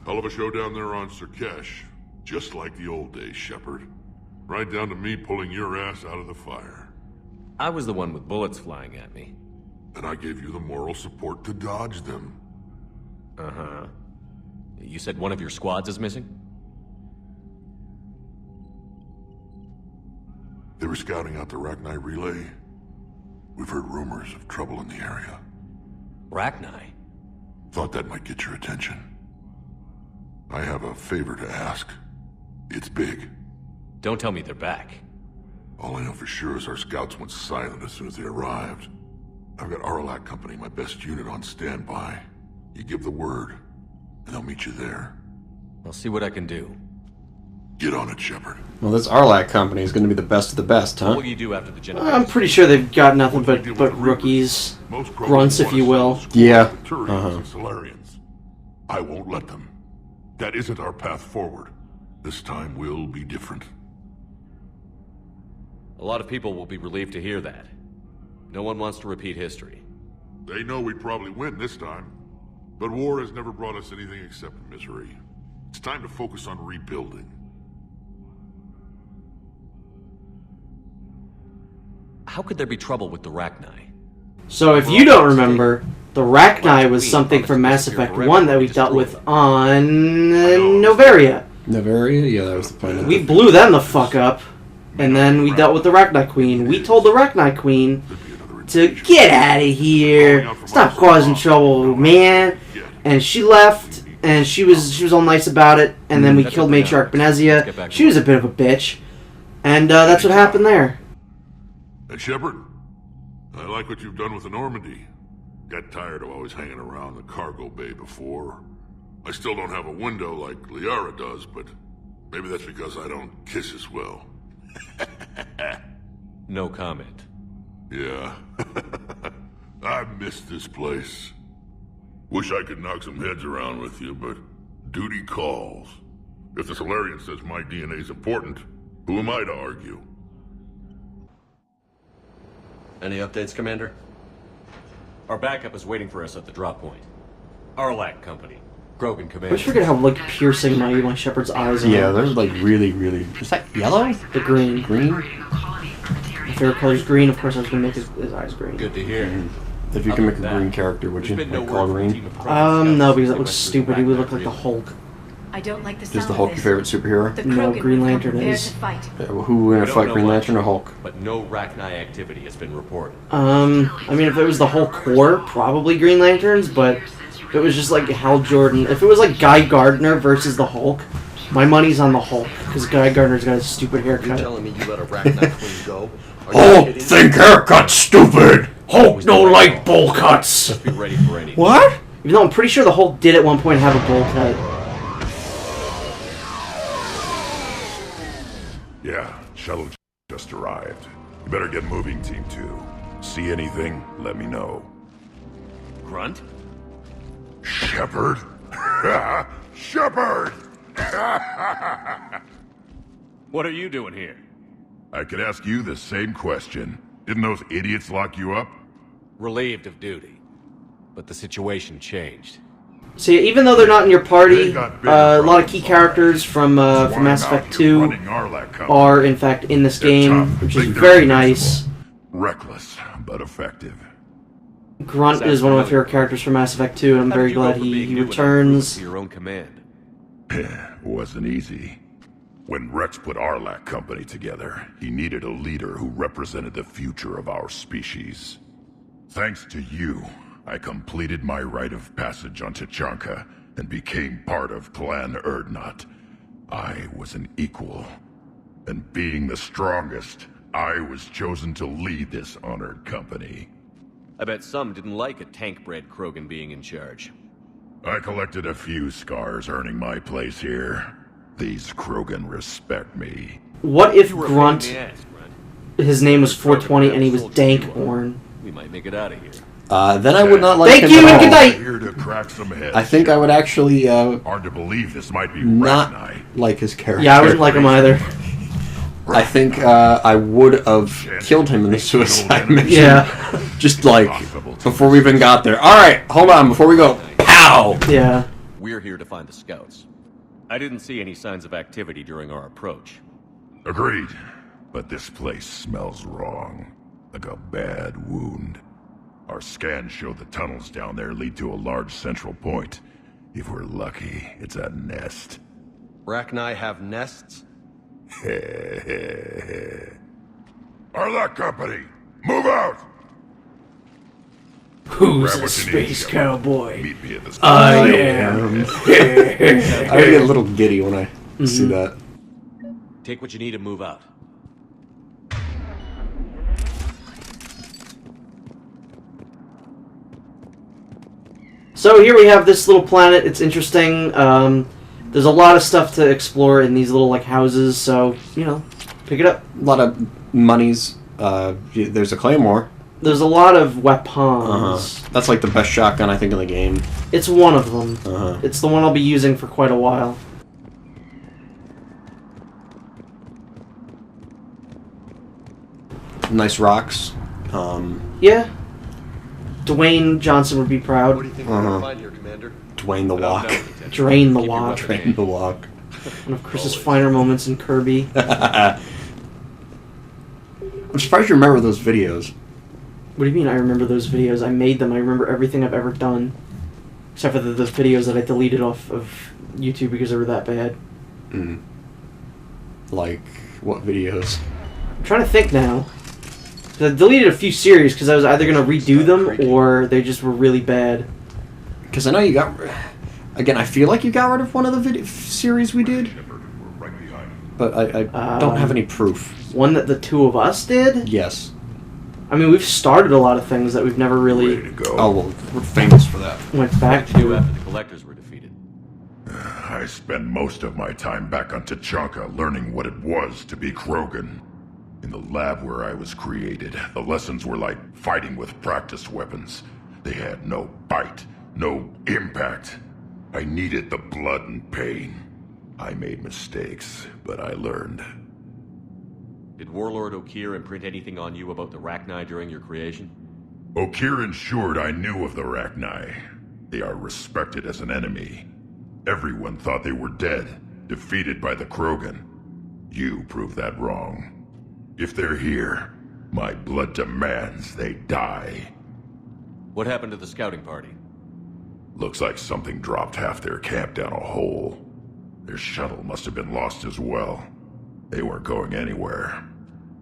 Hell of a show down there on Sirkesh. Just like the old days, Shepard. Right down to me pulling your ass out of the fire. I was the one with bullets flying at me. And I gave you the moral support to dodge them. Uh-huh. You said one of your squads is missing? They were scouting out the Rachni relay. We've heard rumors of trouble in the area. Rachni? Thought that might get your attention. I have a favor to ask. It's big. Don't tell me they're back. All I know for sure is our scouts went silent as soon as they arrived. I've got Aralakh Company, my best unit, on standby. You give the word, and I'll meet you there. I'll see what I can do. Get on it, Shepard. Well, this Aralakh company is going to be the best of the best, huh? What will you do after the generation? I'm pretty sure they've got nothing but rookies. Grunts, if you will. Yeah. Solarians. I won't let them. That isn't our path forward. This time will be different. A lot of people will be relieved to hear that. No one wants to repeat history. They know we'd probably win this time. But war has never brought us anything except misery. It's time to focus on rebuilding. How could there be trouble with the Rachni? So if you don't remember, the Rachni was something from Mass Effect 1 that we dealt with on Novaria. Novaria? Yeah, that was the point. We blew them the fuck up, and then we dealt with the Rachni Queen. We told the Rachni Queen to get out of here, stop causing trouble, man. And she left, and she was all nice about it. And then we killed Matriarch Benezia. She was a bit of a bitch, and that's what happened there. And Shepard, I like what you've done with the Normandy. Got tired of always hanging around the cargo bay before. I still don't have a window like Liara does, but maybe that's because I don't kiss as well. No comment. Yeah. I miss this place. Wish I could knock some heads around with you, but duty calls. If the Solarian says my DNA's important, who am I to argue? Any updates, Commander? Our backup is waiting for us at the drop point. Aralakh Company. Krogan I Commander. always forget how piercing my Shepard's eyes are. Yeah, they're like really, really... Is that yellow? The green. Green? My favorite color is green. Of course, I was going to make his eyes green. Good to hear. If you can make a green character, would you? Like color green? No, because that looks stupid. He would look like the Hulk. I don't like the sound Is the Hulk your favorite superhero? No, Green Lantern is. Yeah, well, who would fight, Green Lantern or Hulk? But no Rachni activity has been reported. I mean, if it was the whole Corps, probably Green Lanterns, but if it was just like Hal Jordan, if it was like Guy Gardner versus the Hulk, my money's on the Hulk, because Guy Gardner's got a stupid haircut. You're telling me you let a Rachni queen go? Hulk, think haircut, stupid! Hulk no like bowl cuts! Just be ready for anything. What? Even though I'm pretty sure the Hulk did at one point have a bowl cut. Yeah, shuttle just arrived. You better get moving, Team 2. See anything, let me know. Grunt? Shepard? Shepard! What are you doing here? I could ask you the same question. Didn't those idiots lock you up? Relieved of duty. But the situation changed. See, even though they're not in your party, a lot of key characters from Mass Effect 2 are, in fact, in this game, which is very nice. Reckless, but effective. Grunt is one of my favorite characters from Mass Effect 2, and I'm very glad he returns. Your own command. Wasn't easy. When Rex put Aralakh Company together, he needed a leader who represented the future of our species. Thanks to you, I completed my rite of passage on Tachanka and became part of Clan Urdnot. I was an equal, and being the strongest, I was chosen to lead this honored company. I bet some didn't like a tank-bred Krogan being in charge. I collected a few scars earning my place here. These Krogan respect me. What if Grunt, his name was 420 and he was Dankborn? We might make it out of here. Then I would not like Thank him you at and all. good night! Here to crack some heads. I think I would actually, Hard to believe this might be not Rachni. like his character. Yeah, I wouldn't like him either. I think, I would have killed him in the suicide mission. Yeah. Just like, before we even got there. Alright, hold on, before we go. Pow! Yeah. We're here to find the scouts. I didn't see any signs of activity during our approach. Agreed. But this place smells wrong. Like a bad wound. Our scans show the tunnels down there lead to a large central point. If we're lucky, it's a nest. Rachni have nests? Aralakh Company, move out! Who's Grab a what you need, space Shepard. cowboy? Meet me at the I am. I get a little giddy when I see that. Take what you need and move out. So here we have this little planet. It's interesting. There's a lot of stuff to explore in these little like houses. So pick it up. A lot of monies. There's a claymore. There's a lot of weapons. That's like the best shotgun I think in the game. It's one of them. It's the one I'll be using for quite a while. Nice rocks. Yeah. Dwayne Johnson would be proud. What do you think we're gonna find here, Commander? Dwayne the Walk. Drain the Keep your walk. weapon Drain the Walk. One of Chris's finer moments in Kirby. I'm surprised you remember those videos. What do you mean I remember those videos? I made them. I remember everything I've ever done. Except for the videos that I deleted off of YouTube because they were that bad. Like, what videos? I'm trying to think now. 'Cause I deleted a few series because I was either going to redo them or they just were really bad. Because I know you got... Again, I feel like you got rid of one of the series we did. We're right behind you. But I don't have any proof. One that the two of us did? Yes. I mean, we've started a lot of things that we've never Ready really to go? Oh, well, we're famous for that. went back What did you do to. after the collectors were defeated? I spent most of my time back on Tachanka learning what it was to be Krogan. In the lab where I was created, the lessons were like fighting with practice weapons. They had no bite, no impact. I needed the blood and pain. I made mistakes, but I learned. Did Warlord Okir imprint anything on you about the Rachni during your creation? Okir ensured I knew of the Rachni. They are respected as an enemy. Everyone thought they were dead, defeated by the Krogan. You proved that wrong. If they're here, my blood demands they die. What happened to the scouting party? Looks like something dropped half their camp down a hole. Their shuttle must have been lost as well. They weren't going anywhere.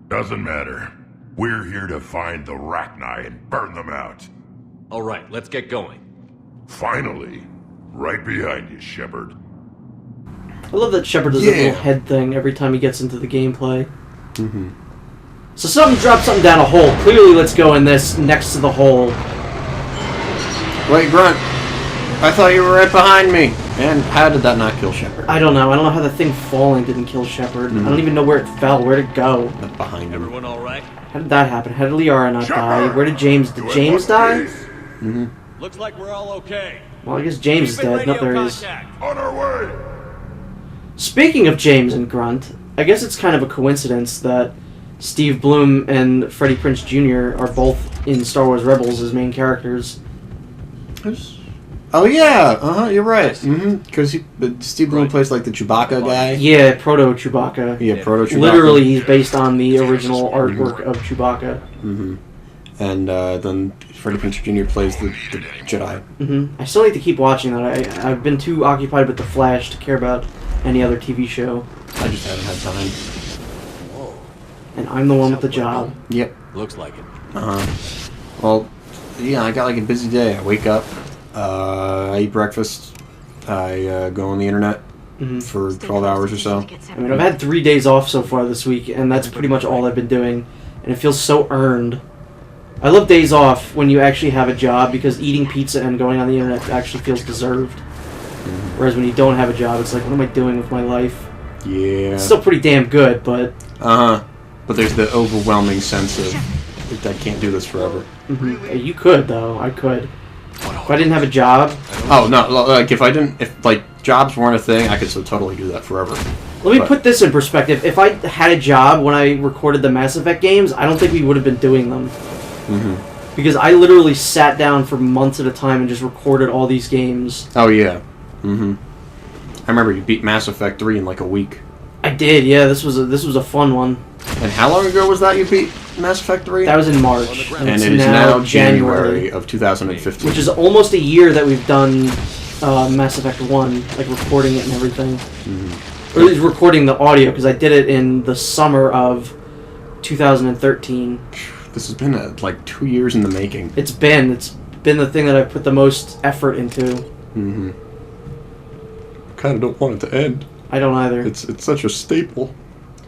Doesn't matter. We're here to find the Rachni and burn them out. All right, let's get going. Finally. Right behind you, Shepard. I love that Shepard does that little head thing every time he gets into the gameplay. So something dropped something down a hole. Clearly, let's go in this next to the hole. Wait, Grunt. I thought you were right behind me. And how did that not kill Shepard? I don't know. I don't know how the thing falling didn't kill Shepard. I don't even know where it fell. Where'd it go? Not behind him. Everyone all right? How did that happen? How did Liara not die? Where did James... Did James die? Looks like we're all okay. Well, I guess James is dead. No, there he is. On our way! Speaking of James and Grunt, I guess it's kind of a coincidence that Steve Bloom and Freddie Prinze Jr. are both in Star Wars Rebels as main characters. Oh yeah, you're right. Because Steve Bloom plays like the Chewbacca guy. Yeah, Proto Chewbacca. Yeah, Proto Chewbacca. Literally, he's based on the original artwork of Chewbacca. And then Freddie Prinze Jr. plays the Jedi. I still need to keep watching that. I've been too occupied with The Flash to care about any other TV show. I just haven't had time. And I'm the one with the job. Yep. Looks like it. Well, yeah, I got like a busy day. I wake up, I eat breakfast, I go on the internet for 12 hours or so. I mean, I've had 3 days off so far this week, and that's pretty much all I've been doing. And it feels so earned. I love days off when you actually have a job, because eating pizza and going on the internet actually feels deserved. Whereas when you don't have a job, it's like, what am I doing with my life? Yeah. It's still pretty damn good, but... But there's the overwhelming sense of, I can't do this forever. You could, though. I could. If I didn't have a job... Oh, no, like, if jobs weren't a thing, I could so totally do that forever. Let me put this in perspective. If I had a job when I recorded the Mass Effect games, I don't think we would have been doing them. Because I literally sat down for months at a time and just recorded all these games. Oh, yeah. Mm-hmm. I remember you beat Mass Effect 3 in like a week. I did, yeah. This was a fun one. And how long ago was that you beat Mass Effect 3? That was in March. And it is now January of 2015. Which is almost a year that we've done Mass Effect 1, like recording it and everything. Mm-hmm. Or at least recording the audio, because I did it in the summer of 2013. This has been like 2 years in the making. It's been the thing that I put the most effort into. Mm-hmm. I kind of don't want it to end. I don't either. It's such a staple.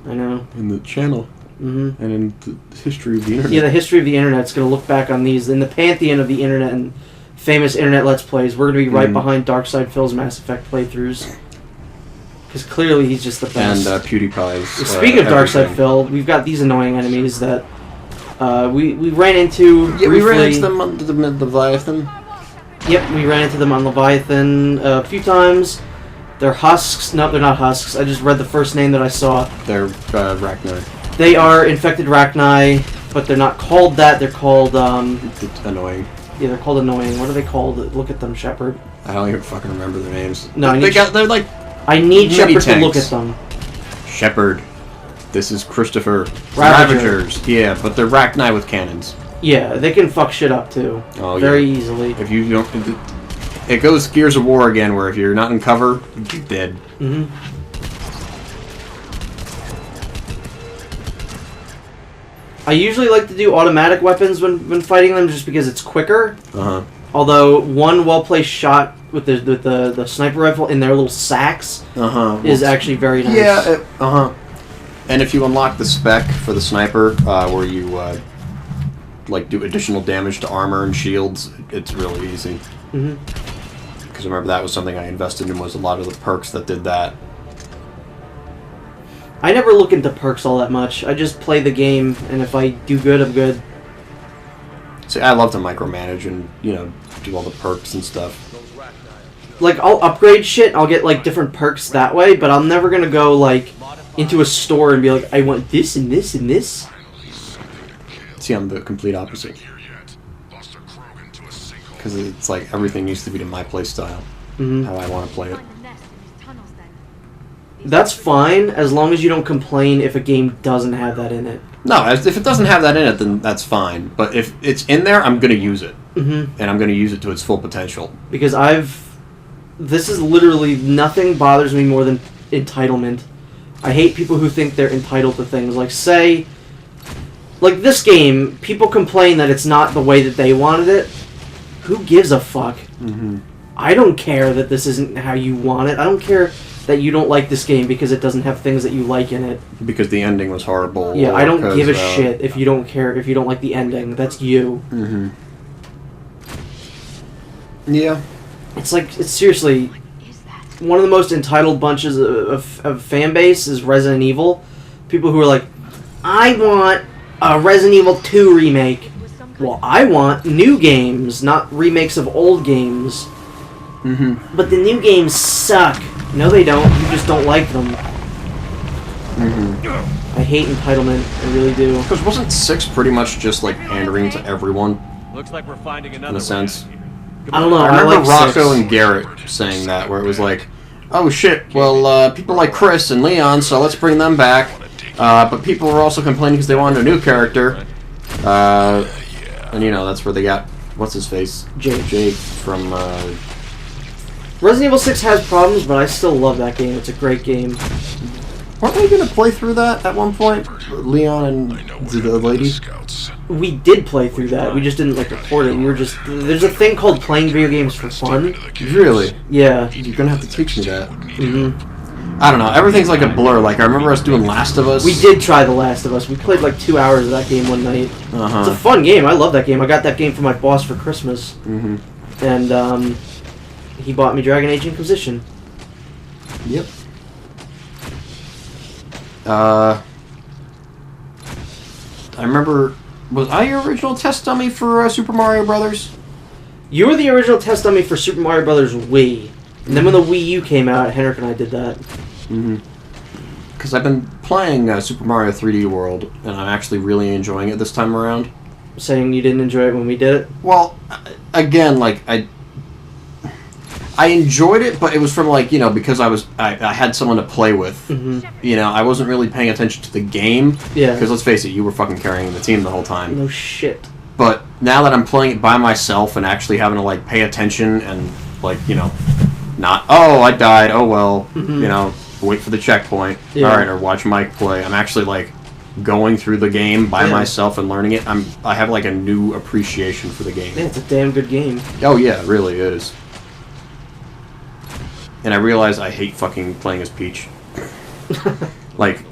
I know. In the channel. Mm-hmm. And in the history of the internet. Yeah, the history of the internet's going to look back on these. In the pantheon of the internet and famous internet Let's Plays, we're going to be right behind Darkside Phil's Mass Effect playthroughs. Because clearly he's just the best. And PewDiePie's. Speaking of Darkside Phil, we've got these annoying enemies that we ran into. Yeah, we ran into them on the Leviathan. Yep, we ran into them on Leviathan a few times. They're husks. No, they're not husks. I just read the first name that I saw. They're Rachni. They are infected Rachni, but they're not called that. They're called annoying. Yeah, they're called annoying. What are they called? Look at them, Shepard. I don't even fucking remember their names. No, they're like. I need Shepard tanks. to look at them. Shepard. This is Christopher. Ravagers. Yeah, but they're Rachni with cannons. Yeah, they can fuck shit up too. Oh, very easily. If you don't. It goes Gears of War again, where if you're not in cover, you're dead. Mm-hmm. I usually like to do automatic weapons when fighting them, just because it's quicker. Uh-huh. Although one well-placed shot with the sniper rifle in their little sacks is actually very nice. Yeah. And if you unlock the spec for the sniper, where you like do additional damage to armor and shields, it's really easy. Mm-hmm. Because remember, that was something I invested in, was a lot of the perks that did that. I never look into perks all that much. I just play the game, and if I do good, I'm good. See, I love to micromanage and, do all the perks and stuff. Like, I'll upgrade shit, I'll get, like, different perks that way, but I'm never gonna go, like, into a store and be like, I want this and this and this. See, I'm the complete opposite. Because it's like everything needs to be to my play style. Mm-hmm. How I want to play it. That's fine, as long as you don't complain if a game doesn't have that in it. No, if it doesn't have that in it, then that's fine. But if it's in there, I'm going to use it. Mm-hmm. And I'm going to use it to its full potential. Because this is literally, nothing bothers me more than entitlement. I hate people who think they're entitled to things. Like, say, like this game, people complain that it's not the way that they wanted it. Who gives a fuck? Mm-hmm. I don't care that this isn't how you want it. I don't care that you don't like this game because it doesn't have things that you like in it. Because the ending was horrible. Yeah, I don't give a shit if you don't care, if you don't like the ending. That's you. Mm-hmm. Yeah. It's like, it's seriously, one of the most entitled bunches of fan base is Resident Evil. People who are like, I want a Resident Evil 2 remake. Well, I want new games, not remakes of old games. Mm-hmm. But the new games suck. No, they don't. You just don't like them. Mm-hmm. I hate entitlement. I really do. Because wasn't 6 pretty much just like pandering to everyone? Looks like we're finding another in a sense. I don't know. I remember like Rocco 6. and Garrett saying that, where it was like, oh shit, well, people like Chris and Leon, so let's bring them back. But people were also complaining because they wanted a new character. And that's where they got, what's his face? Jake from, Resident Evil 6 has problems, but I still love that game. It's a great game. Weren't we going to play through that at one point? Leon and the lady? We did play through that. We just didn't, record it. We were just... There's a thing called playing video games for fun. Really? Yeah. You're going to have to teach me that. Mm-hmm. I don't know. Everything's like a blur. Like, I remember us doing Last of Us. We did try The Last of Us. We played 2 hours of that game one night. Uh-huh. It's a fun game. I love that game. I got that game for my boss for Christmas. Mm-hmm. And, he bought me Dragon Age Inquisition. Yep. I remember... Was I your original test dummy for Super Mario Brothers? You were the original test dummy for Super Mario Brothers Wii. And then when the Wii U came out, Henrik and I did that. Mm-hmm. Because I've been playing Super Mario 3D World, and I'm actually really enjoying it this time around. Saying you didn't enjoy it when we did it? Well, again, I enjoyed it, but it was from like, because I had someone to play with. Mm-hmm. I wasn't really paying attention to the game. Yeah. Because let's face it, you were fucking carrying the team the whole time. No shit. But now that I'm playing it by myself and actually having to like pay attention and like, not, oh, I died, oh well, wait for the checkpoint, alright, or watch Mike play. I'm actually like going through the game by myself and learning it. I have like a new appreciation for the game. Yeah, it's a damn good game. Oh yeah, it really is. And I realize I hate fucking playing as Peach. Like,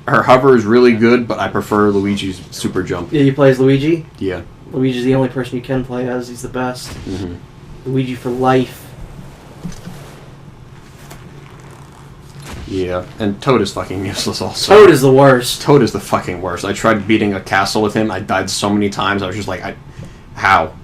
her hover is really good, but I prefer Luigi's super jump. Yeah, you play as Luigi? Yeah. Luigi's the only person you can play as. He's the best. Mm-hmm. Luigi for life. Yeah, and Toad is fucking useless also. Toad is the worst. Toad is the fucking worst. I tried beating a castle with him. I died so many times. I was just like, how?